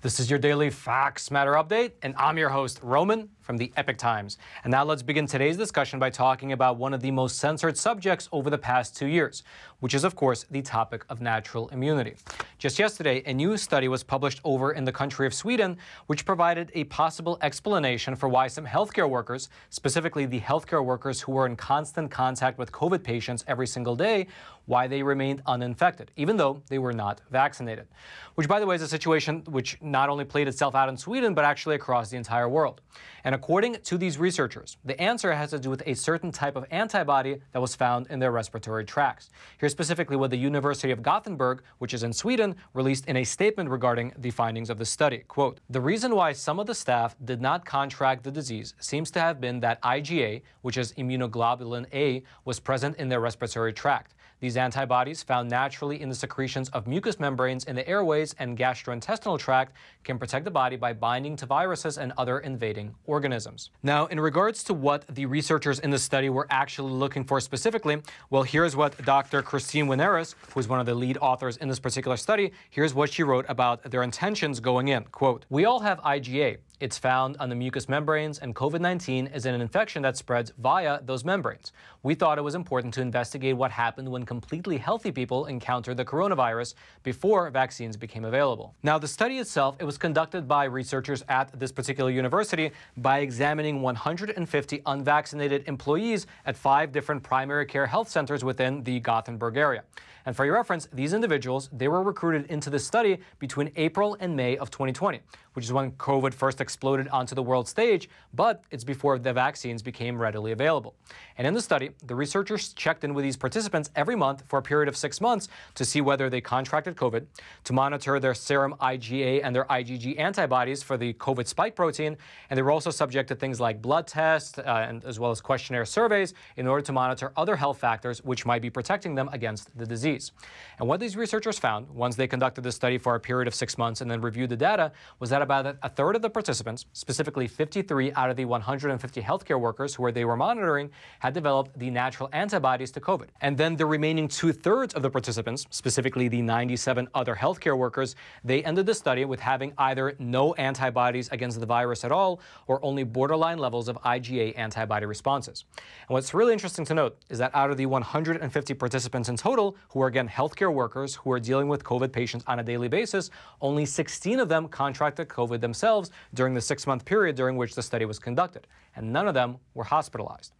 This is your daily Facts Matter update, and I'm your host, Roman, from the Epic Times. And now let's begin today's discussion by talking about one of the most censored subjects over the past 2 years, which is, of course, the topic of natural immunity. Just yesterday, a new study was published over in the country of Sweden, which provided a possible explanation for why some healthcare workers, specifically the healthcare workers who were in constant contact with COVID patients every single day, why they remained uninfected, even though they were not vaccinated. Which, by the way, is a situation which not only played itself out in Sweden, but actually across the entire world. And according to these researchers, the answer has to do with a certain type of antibody that was found in their respiratory tracts. Here's specifically what the University of Gothenburg, which is in Sweden, released in a statement regarding the findings of the study. Quote, "The reason why some of the staff did not contract the disease seems to have been that IgA, which is immunoglobulin A, was present in their respiratory tract. These antibodies, found naturally in the secretions of mucous membranes in the airways and gastrointestinal tract, can protect the body by binding to viruses and other invading organisms." Now, in regards to what the researchers in the study were actually looking for specifically, well, here's what Dr. Christine Wineris, who's one of the lead authors in this particular study, here's what she wrote about their intentions going in. Quote, "We all have IgA. It's found on the mucous membranes, and COVID-19 is an infection that spreads via those membranes. We thought it was important to investigate what happened when completely healthy people encountered the coronavirus before vaccines became available." Now, the study itself, it was conducted by researchers at this particular university by examining 150 unvaccinated employees at 5 different primary care health centers within the Gothenburg area. And for your reference, these individuals, they were recruited into this study between April and May of 2020, which is when COVID first exploded onto the world stage, but it's before the vaccines became readily available. And in the study, the researchers checked in with these participants every month for a period of 6 months to see whether they contracted COVID, to monitor their serum IgA and their IgG antibodies for the COVID spike protein, and they were also subject to things like blood tests and as well as questionnaire surveys in order to monitor other health factors which might be protecting them against the disease. And what these researchers found, once they conducted this study for a period of 6 months and then reviewed the data, was that about a third of the participants, specifically 53 out of the 150 healthcare workers who they were monitoring, had developed the natural antibodies to COVID. And then the remaining 2/3 of the participants, specifically the 97 other healthcare workers, they ended the study with having either no antibodies against the virus at all or only borderline levels of IgA antibody responses. And what's really interesting to note is that out of the 150 participants in total, who are again healthcare workers who are dealing with COVID patients on a daily basis, only 16 of them contracted COVID themselves during the 6-month period during which the study was conducted, and none of them were hospitalized.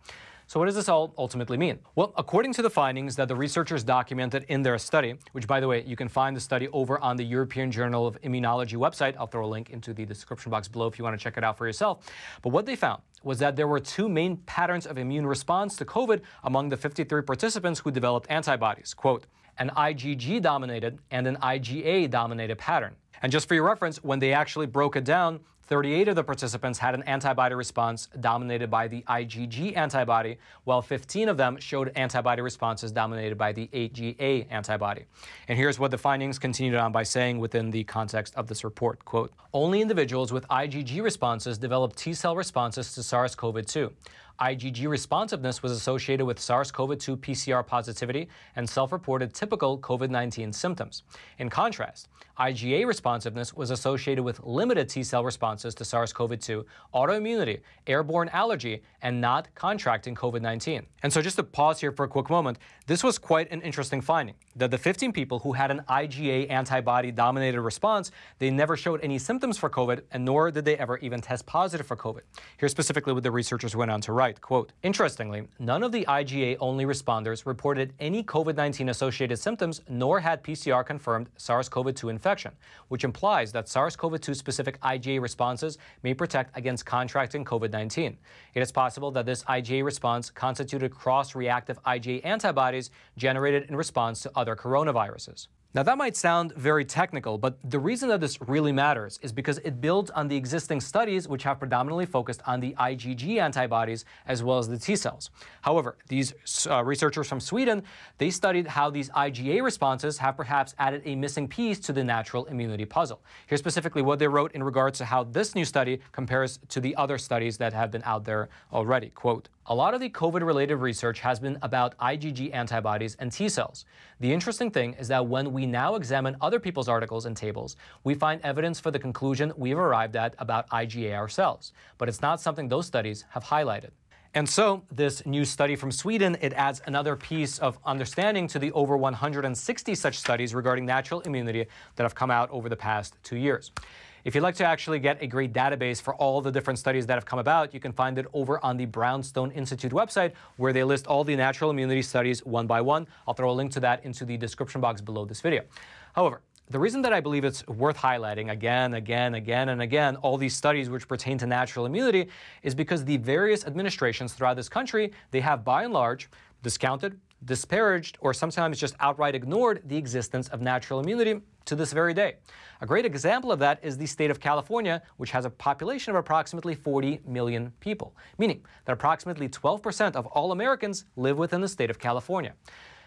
So what does this all ultimately mean? Well, according to the findings that the researchers documented in their study, which, by the way, you can find the study over on the European Journal of Immunology website. I'll throw a link into the description box below if you want to check it out for yourself. But what they found was that there were 2 main patterns of immune response to COVID among the 53 participants who developed antibodies. Quote, "An IgG-dominated and an IgA-dominated pattern." And just for your reference, when they actually broke it down, 38 of the participants had an antibody response dominated by the IgG antibody, while 15 of them showed antibody responses dominated by the IgA antibody. And here's what the findings continued on by saying within the context of this report. Quote, "Only individuals with IgG responses developed T-cell responses to SARS-CoV-2. IgG responsiveness was associated with SARS-CoV-2 PCR positivity and self-reported typical COVID-19 symptoms. In contrast, IgA responsiveness was associated with limited T-cell responses to SARS-CoV-2, autoimmunity, airborne allergy, and not contracting COVID-19. And so just to pause here for a quick moment, this was quite an interesting finding, that the 15 people who had an IgA antibody-dominated response, they never showed any symptoms for COVID, and nor did they ever even test positive for COVID. Here's specifically what the researchers went on to write, quote, "Interestingly, none of the IgA-only responders reported any COVID-19-associated symptoms, nor had PCR-confirmed SARS-CoV-2 infection, which implies that SARS-CoV-2-specific IgA responses may protect against contracting COVID-19. It is possible that this IgA response constituted cross-reactive IgA antibodies generated in response to other coronaviruses." Now, that might sound very technical, but the reason that this really matters is because it builds on the existing studies which have predominantly focused on the IgG antibodies as well as the T cells. However, these researchers from Sweden, they studied how these IgA responses have perhaps added a missing piece to the natural immunity puzzle. Here's specifically what they wrote in regards to how this new study compares to the other studies that have been out there already. Quote, "A lot of the COVID-related research has been about IgG antibodies and T cells. The interesting thing is that when we we now examine other people's articles and tables, we find evidence for the conclusion we've arrived at about IgA ourselves. But it's not something those studies have highlighted. And so this new study from Sweden, it adds another piece of understanding to the over 160 such studies regarding natural immunity that have come out over the past 2 years. If you'd like to actually get a great database for all the different studies that have come about, you can find it over on the Brownstone Institute website, where they list all the natural immunity studies one by one. I'll throw a link to that into the description box below this video. However, the reason that I believe it's worth highlighting again, all these studies which pertain to natural immunity is because the various administrations throughout this country, they have by and large discounted, disparaged, or sometimes just outright ignored the existence of natural immunity to this very day. A great example of that is the state of California, which has a population of approximately 40 million people, meaning that approximately 12% of all Americans live within the state of California.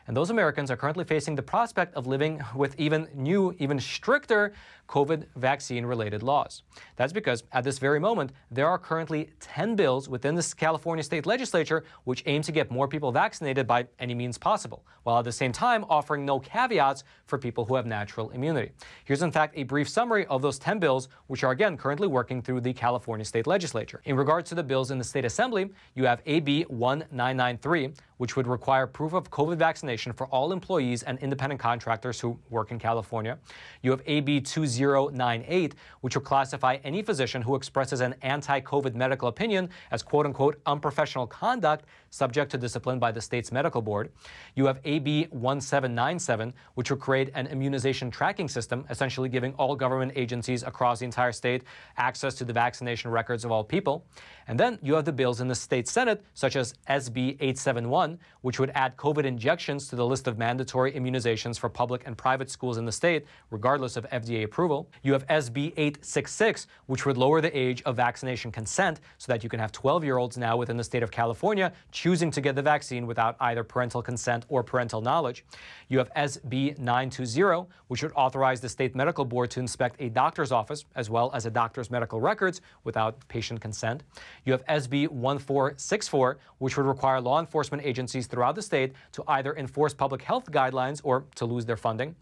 And those Americans are currently facing the prospect of living with even stricter COVID vaccine-related laws. That's because at this very moment, there are currently 10 bills within the California state legislature which aim to get more people vaccinated by any means possible, while at the same time offering no caveats for people who have natural immunity. Here's in fact a brief summary of those 10 bills, which are again currently working through the California state legislature. In regards to the bills in the state assembly, you have AB 1993, which would require proof of COVID vaccination for all employees and independent contractors who work in California. You have AB 2098, which will classify any physician who expresses an anti-COVID medical opinion as quote-unquote unprofessional conduct subject to discipline by the state's medical board. You have AB 1797, which will create an immunization tracking system, essentially giving all government agencies across the entire state access to the vaccination records of all people. And then you have the bills in the state Senate, such as SB 871, which would add COVID injections to the list of mandatory immunizations for public and private schools in the state, regardless of FDA approval. You have SB 866, which would lower the age of vaccination consent so that you can have 12-year-olds now within the state of California choosing to get the vaccine without either parental consent or parental knowledge. You have SB 920, which would authorize the state medical board to inspect a doctor's office as well as a doctor's medical records without patient consent. You have SB 1464, which would require law enforcement agencies throughout the state to either enforce public health guidelines or to lose their funding.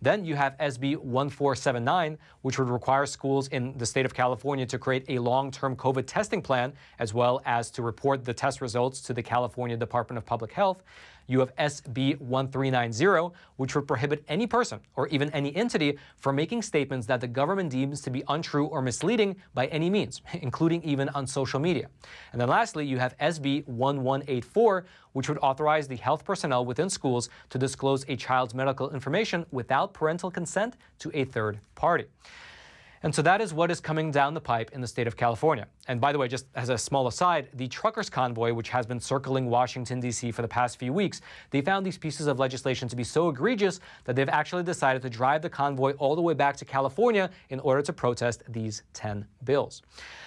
Then you have SB 1479, which would require schools in the state of California to create a long-term COVID testing plan, as well as to report the test results to the California Department of Public Health. You have SB 1390, which would prohibit any person or even any entity from making statements that the government deems to be untrue or misleading by any means, including even on social media. And then lastly, you have SB 1184, which would authorize the health personnel within schools to disclose a child's medical information without parental consent to a third party. And so that is what is coming down the pipe in the state of California. And by the way, just as a small aside, the truckers' convoy, which has been circling Washington, D.C. for the past few weeks, they found these pieces of legislation to be so egregious that they've actually decided to drive the convoy all the way back to California in order to protest these 10 bills.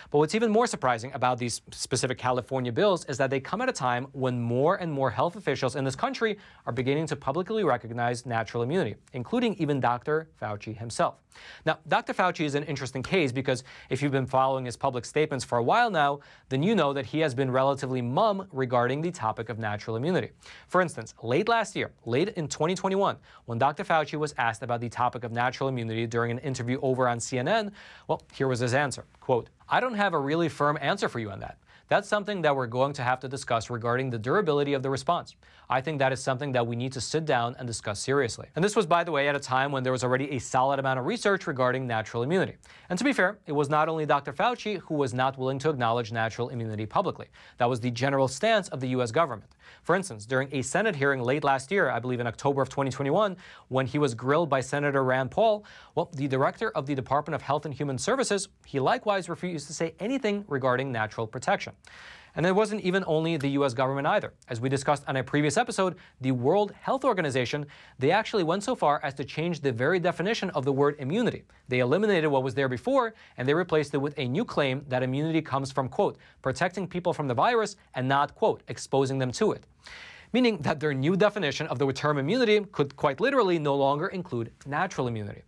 But what's even more surprising about these specific California bills is that they come at a time when more and more health officials in this country are beginning to publicly recognize natural immunity, including even Dr. Fauci himself. Now, Dr. Fauci is an interesting case because if you've been following his public statements for a while now, then you know that he has been relatively mum regarding the topic of natural immunity. For instance, late last year, late in 2021, when Dr. Fauci was asked about the topic of natural immunity during an interview over on CNN, well, here was his answer, quote, "I don't have a really firm answer for you on that. That's something that we're going to have to discuss regarding the durability of the response. I think that is something that we need to sit down and discuss seriously." And this was, by the way, at a time when there was already a solid amount of research regarding natural immunity. And to be fair, it was not only Dr. Fauci who was not willing to acknowledge natural immunity publicly. That was the general stance of the U.S. government. For instance, during a Senate hearing late last year, I believe in October of 2021, when he was grilled by Senator Rand Paul, well, the director of the Department of Health and Human Services, he likewise refused to say anything regarding natural protection. And it wasn't even only the U.S. government either. As we discussed on a previous episode, the World Health Organization, they actually went so far as to change the very definition of the word immunity. They eliminated what was there before, and they replaced it with a new claim that immunity comes from, quote, protecting people from the virus and not, quote, exposing them to it. Meaning that their new definition of the term immunity could quite literally no longer include natural immunity.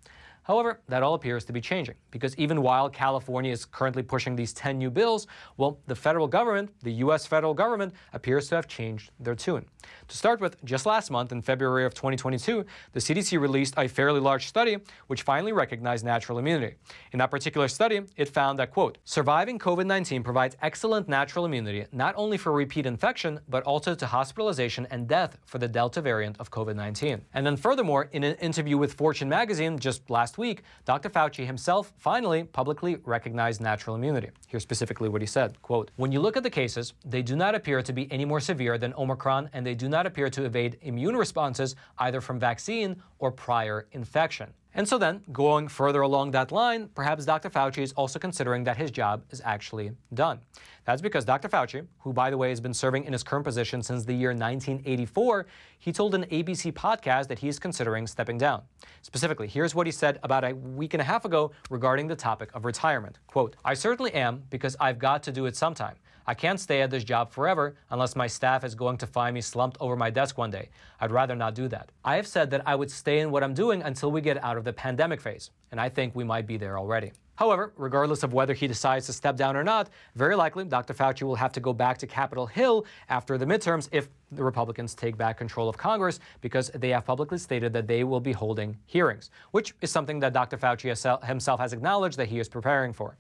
However, that all appears to be changing, because even while California is currently pushing these 10 new bills, well, the federal government, the U.S. federal government, appears to have changed their tune. To start with, just last month, in February of 2022, the CDC released a fairly large study which finally recognized natural immunity. In that particular study, it found that, quote, surviving COVID-19 provides excellent natural immunity not only for repeat infection, but also to hospitalization and death for the Delta variant of COVID-19. And then furthermore, in an interview with Fortune magazine just last week, Dr. Fauci himself finally publicly recognized natural immunity. Here's specifically what he said, quote, when you look at the cases, they do not appear to be any more severe than Omicron, and they do not appear to evade immune responses either from vaccine or prior infection. And so then, going further along that line, perhaps Dr. Fauci is also considering that his job is actually done. That's because Dr. Fauci, who, by the way, has been serving in his current position since the year 1984, he told an ABC podcast that he is considering stepping down. Specifically, here's what he said about a week and a half ago regarding the topic of retirement. Quote, I certainly am, because I've got to do it sometime. I can't stay at this job forever unless my staff is going to find me slumped over my desk one day. I'd rather not do that. I have said that I would stay in what I'm doing until we get out of the pandemic phase, and I think we might be there already. However, regardless of whether he decides to step down or not, very likely Dr. Fauci will have to go back to Capitol Hill after the midterms if the Republicans take back control of Congress, because they have publicly stated that they will be holding hearings, which is something that Dr. Fauci himself has acknowledged that he is preparing for.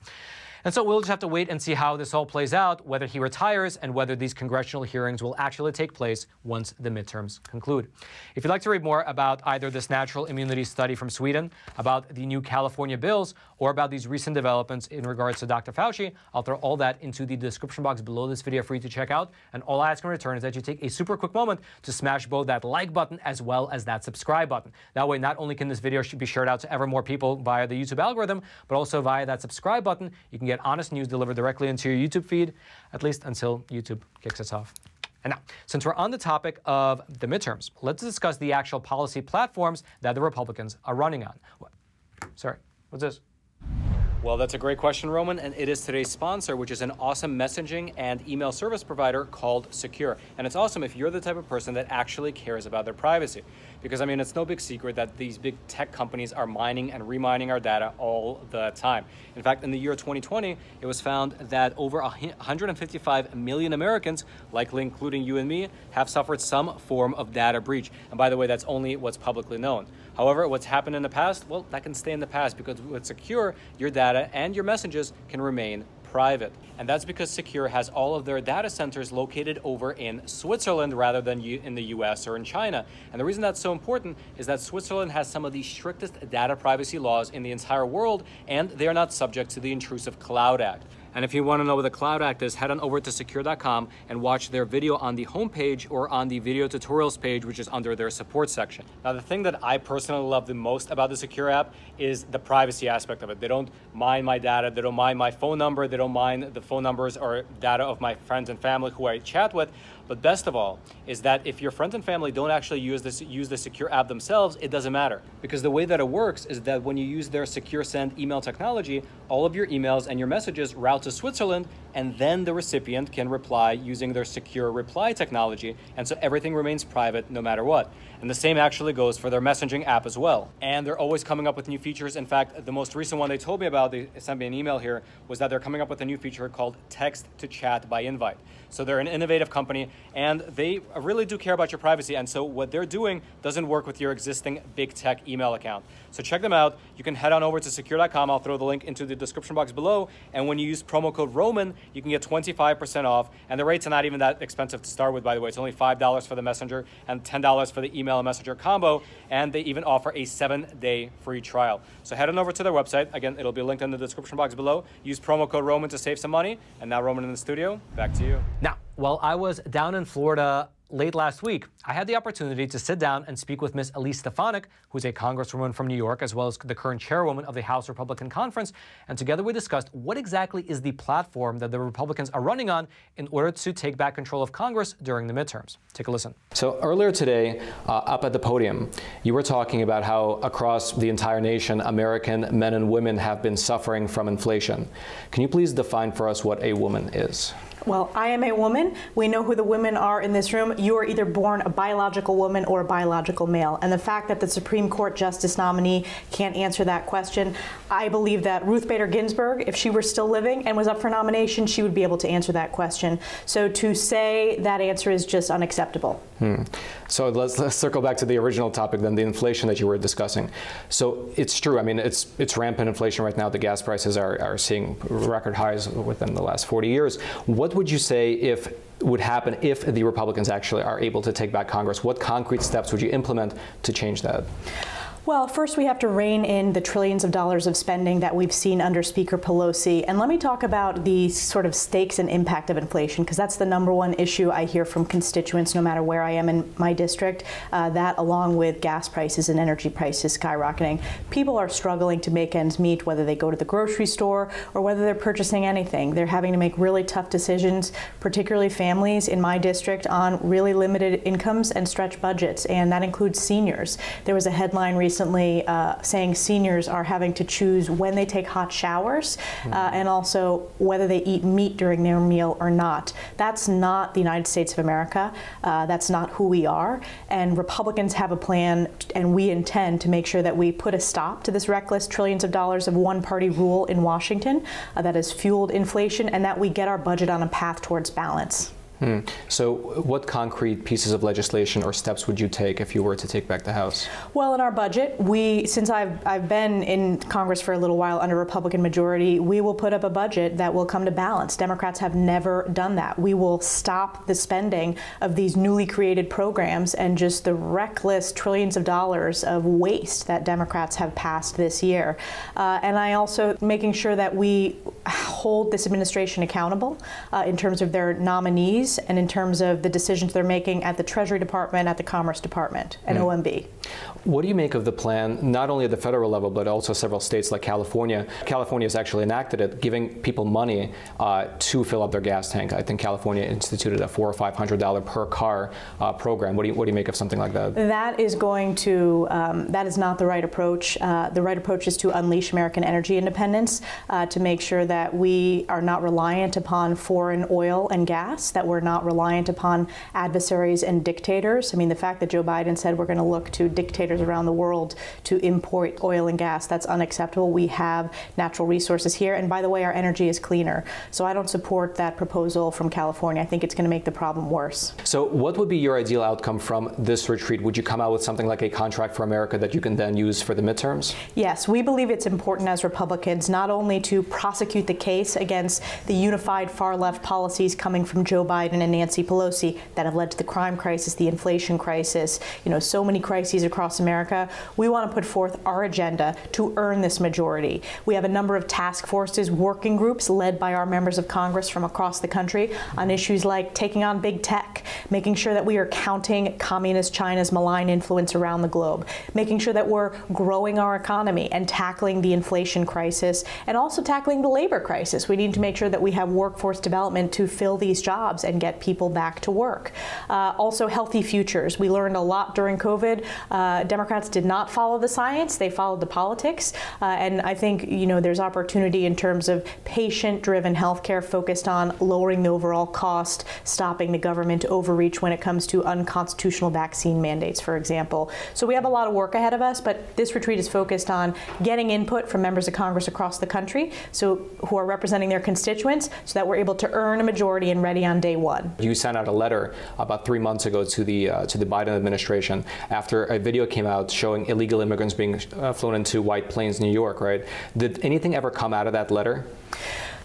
And so we'll just have to wait and see how this all plays out, whether he retires and whether these congressional hearings will actually take place once the midterms conclude. If you'd like to read more about either this natural immunity study from Sweden, about the new California bills, or about these recent developments in regards to Dr. Fauci, I'll throw all that into the description box below this video for you to check out. And all I ask in return is that you take a super quick moment to smash both that like button as well as that subscribe button. That way, not only can this video be shared out to ever more people via the YouTube algorithm, but also via that subscribe button, you can get honest news delivered directly into your YouTube feed, at least until YouTube kicks us off. And now, since we're on the topic of the midterms, let's discuss the actual policy platforms that the Republicans are running on. Sorry, what's this? Well, that's a great question, Roman, and it is today's sponsor, which is an awesome messaging and email service provider called Sekur. And it's awesome if you're the type of person that actually cares about their privacy. Because, I mean, it's no big secret that these big tech companies are mining and remining our data all the time. In fact, in the year 2020, it was found that over 155 million Americans, likely including you and me, have suffered some form of data breach. And by the way, that's only what's publicly known. However, what's happened in the past, well, that can stay in the past, because with Sekur, your data and your messages can remain private. And that's because Sekur has all of their data centers located over in Switzerland rather than in the US or in China. And the reason that's so important is that Switzerland has some of the strictest data privacy laws in the entire world, and they are not subject to the Intrusive Cloud Act. And if you want to know what the Cloud Act is, head on over to Sekur.com and watch their video on the homepage or on the video tutorials page, which is under their support section. Now, the thing that I personally love the most about the Sekur app is the privacy aspect of it. They don't mine my data, they don't mine my phone number, they don't mine the phone numbers or data of my friends and family who I chat with. But best of all is that if your friends and family don't actually use the Sekur app themselves, it doesn't matter. Because the way that it works is that when you use their Secure Send email technology, all of your emails and your messages route to Switzerland, and then the recipient can reply using their secure reply technology, and so everything remains private no matter what. And the same actually goes for their messaging app as well. And they're always coming up with new features. In fact, the most recent one they told me about, they sent me an email here, was that they're coming up with a new feature called Text to Chat by Invite. So they're an innovative company, and they really do care about your privacy. And so what they're doing doesn't work with your existing big tech email account. So check them out. You can head on over to Sekur.com. I'll throw the link into the description box below. And when you use promo code Roman, you can get 25% off. And the rates are not even that expensive to start with, by the way. It's only $5 for the messenger and $10 for the email and messenger combo. And they even offer a 7-day free trial. So head on over to their website. Again, it'll be linked in the description box below. Use promo code Roman to save some money. And now, Roman in the studio, back to you. Now, while I was down in Florida late last week, I had the opportunity to sit down and speak with Ms. Elise Stefanik, who's a congresswoman from New York, as well as the current chairwoman of the House Republican Conference. And together we discussed what exactly is the platform that the Republicans are running on in order to take back control of Congress during the midterms. Take a listen. So earlier today, up at the podium, you were talking about how across the entire nation, American men and women have been suffering from inflation. Can you please define for us what a woman is? Well, I am a woman. We know who the women are in this room. you are either born a biological woman or a biological male. And the fact that the Supreme Court Justice nominee can't answer that question, I believe that Ruth Bader Ginsburg, if she were still living and was up for nomination, she would be able to answer that question. So to say that answer is just unacceptable. So let's circle back to the original topic then, the inflation that you were discussing. So it's true, I mean, it's rampant inflation right now. The gas prices are seeing record highs within the last 40 years. What would you say would happen if the Republicans actually are able to take back Congress? What concrete steps would you implement to change that? Well, first we have to rein in the trillions of dollars of spending that we've seen under Speaker Pelosi. And let me talk about the sort of stakes and impact of inflation, because that's the #1 issue I hear from constituents no matter where I am in my district, that along with gas prices and energy prices skyrocketing. People are struggling to make ends meet, whether they go to the grocery store or whether they're purchasing anything. They're having to make really tough decisions, particularly families in my district, on really limited incomes and stretched budgets, and that includes seniors. There was a headline recently saying seniors are having to choose when they take hot showers and also whether they eat meat during their meal or not. That's not the United States of America. That's not who we are. And Republicans have a plan, and we intend to make sure that we put a stop to this reckless trillions of dollars of one-party rule in Washington that has fueled inflation, and that we get our budget on a path towards balance. So what concrete pieces of legislation or steps would you take if you were to take back the House? Well, in our budget, since I've been in Congress for a little while under Republican majority, we will put up a budget that will come to balance. Democrats have never done that. We will stop the spending of these newly created programs and just the reckless trillions of dollars of waste that Democrats have passed this year. And I also making sure that we hold this administration accountable in terms of their nominees and in terms of the decisions they're making at the Treasury Department, at the Commerce Department, and OMB. What do you make of the plan, not only at the federal level, but also several states like California? California has actually enacted it, giving people money to fill up their gas tank. I think California instituted a $400 or $500 per car program. What do you make of something like that? That is going to, that is not the right approach. The right approach is to unleash American energy independence, to make sure that we are not reliant upon foreign oil and gas, that we're not reliant upon adversaries and dictators. I mean, the fact that Joe Biden said we're going to look to dictators around the world to import oil and gas, that's unacceptable. We have natural resources here, and by the way, our energy is cleaner. So I don't support that proposal from California. I think it's going to make the problem worse. So what would be your ideal outcome from this retreat? Would you come out with something like a contract for America that you can then use for the midterms? Yes, we believe it's important as Republicans not only to prosecute the case against the unified far-left policies coming from Joe Biden and Nancy Pelosi that have led to the crime crisis, the inflation crisis, so many crises across America. We want to put forth our agenda to earn this majority. We have a number of task forces, working groups led by our members of Congress from across the country on issues like taking on big tech, making sure that we are counting communist China's malign influence around the globe, making sure that we're growing our economy and tackling the inflation crisis, and also tackling the labor crisis. We need to make sure that we have workforce development to fill these jobs and get people back to work. Also, healthy futures. We learned a lot during COVID. Democrats did not follow the science. They followed the politics. And I think, there's opportunity in terms of patient-driven healthcare focused on lowering the overall cost, stopping the government overreach when it comes to unconstitutional vaccine mandates, for example. So we have a lot of work ahead of us, but this retreat is focused on getting input from members of Congress across the country, who are representing their constituents, so that we're able to earn a majority and ready on day one. You sent out a letter about 3 months ago to the Biden administration after a video came out showing illegal immigrants being flown into White Plains, New York, right? Did anything ever come out of that letter?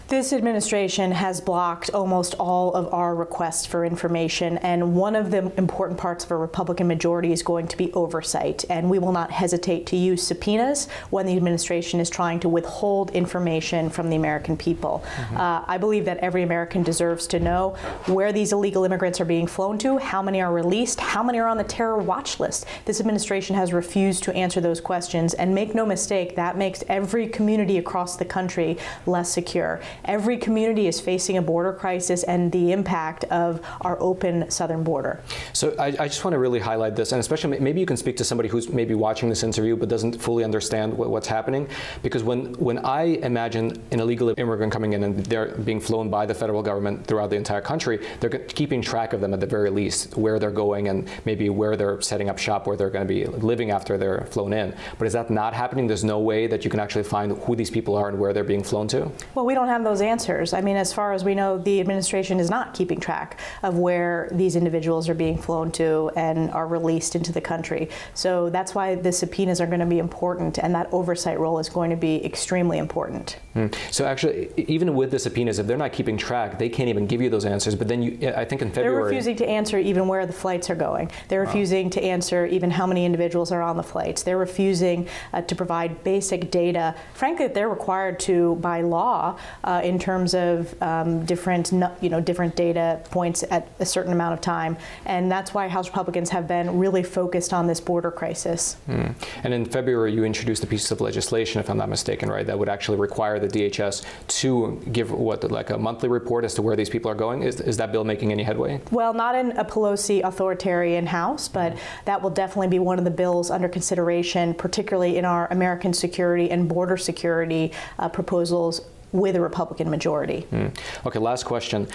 This administration has blocked almost all of our requests for information, and one of the important parts of a Republican majority is going to be oversight, and we will not hesitate to use subpoenas when the administration is trying to withhold information from the American people. I believe that every American deserves to know where these illegal immigrants are being flown to, how many are released, how many are on the terror watch list. This administration has refused to answer those questions, and make no mistake, that makes every community across the country less secure. Every community is facing a border crisis and the impact of our open southern border. So I just want to really highlight this, and especially maybe you can speak to somebody who's maybe watching this interview but doesn't fully understand what's happening, because when I imagine an illegal immigrant coming in and they're being flown by the federal government throughout the entire country, they're keeping track of them at the very least, where they're going and maybe where they're setting up shop, where they're going to be living after they're flown in. But is that not happening? There's no way that you can actually find who these people are and where they're being flown to? Well, we don't have those answers. I mean, as far as we know, the administration is not keeping track of where these individuals are being flown to and are released into the country. So that's why the subpoenas are going to be important, and that oversight role is going to be extremely important. So actually, even with the subpoenas, if they're not keeping track, they can't even give you those answers. But then I think in February... They're refusing to answer even where the flights are going. They're refusing to answer even how many individuals are on the flights. They're refusing to provide basic data, frankly, that they're required to by law in terms of different data points at a certain amount of time. And that's why House Republicans have been really focused on this border crisis. And in February, you introduced a piece of legislation, if I'm not mistaken, right, that would actually require the DHS to give like a monthly report as to where these people are going. Is that bill making any headway? Well, not in a Pelosi authoritarian House, but that will definitely be one of the bills under consideration, particularly in our American security and border security proposals with a Republican majority. Okay, last question.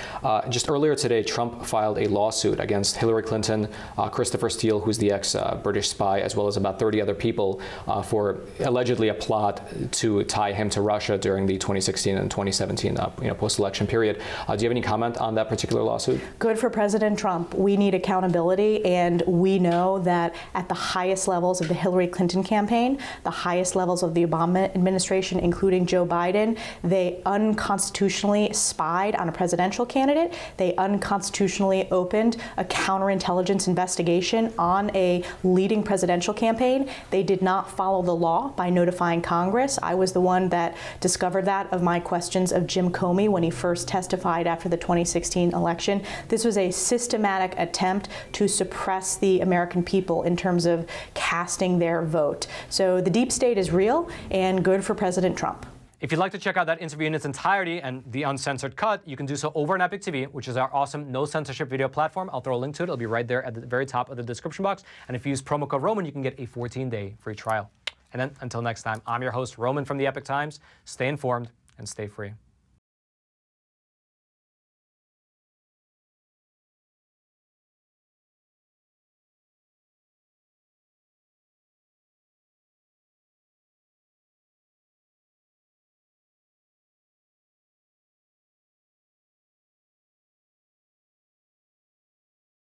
Just earlier today, Trump filed a lawsuit against Hillary Clinton, Christopher Steele, who's the ex-British spy, as well as about 30 other people for allegedly a plot to tie him to Russia during the 2016 and 2017 post-election period. Do you have any comment on that particular lawsuit? Good for President Trump. We need accountability, and we know that at the highest levels of the Hillary Clinton campaign, the highest levels of the Obama administration, including Joe Biden, they unconstitutionally spied on a presidential candidate. They unconstitutionally opened a counterintelligence investigation on a leading presidential campaign. They did not follow the law by notifying Congress. I was the one that discovered that of my questions of Jim Comey when he first testified after the 2016 election. This was a systematic attempt to suppress the American people in terms of casting their vote. So the deep state is real, and good for President Trump. If you'd like to check out that interview in its entirety and the uncensored cut, you can do so over on Epic TV, which is our awesome no censorship video platform. I'll throw a link to it. It'll be right there at the very top of the description box. And if you use promo code Roman, you can get a 14-day free trial. And then until next time, I'm your host, Roman from the Epic Times. Stay informed and stay free.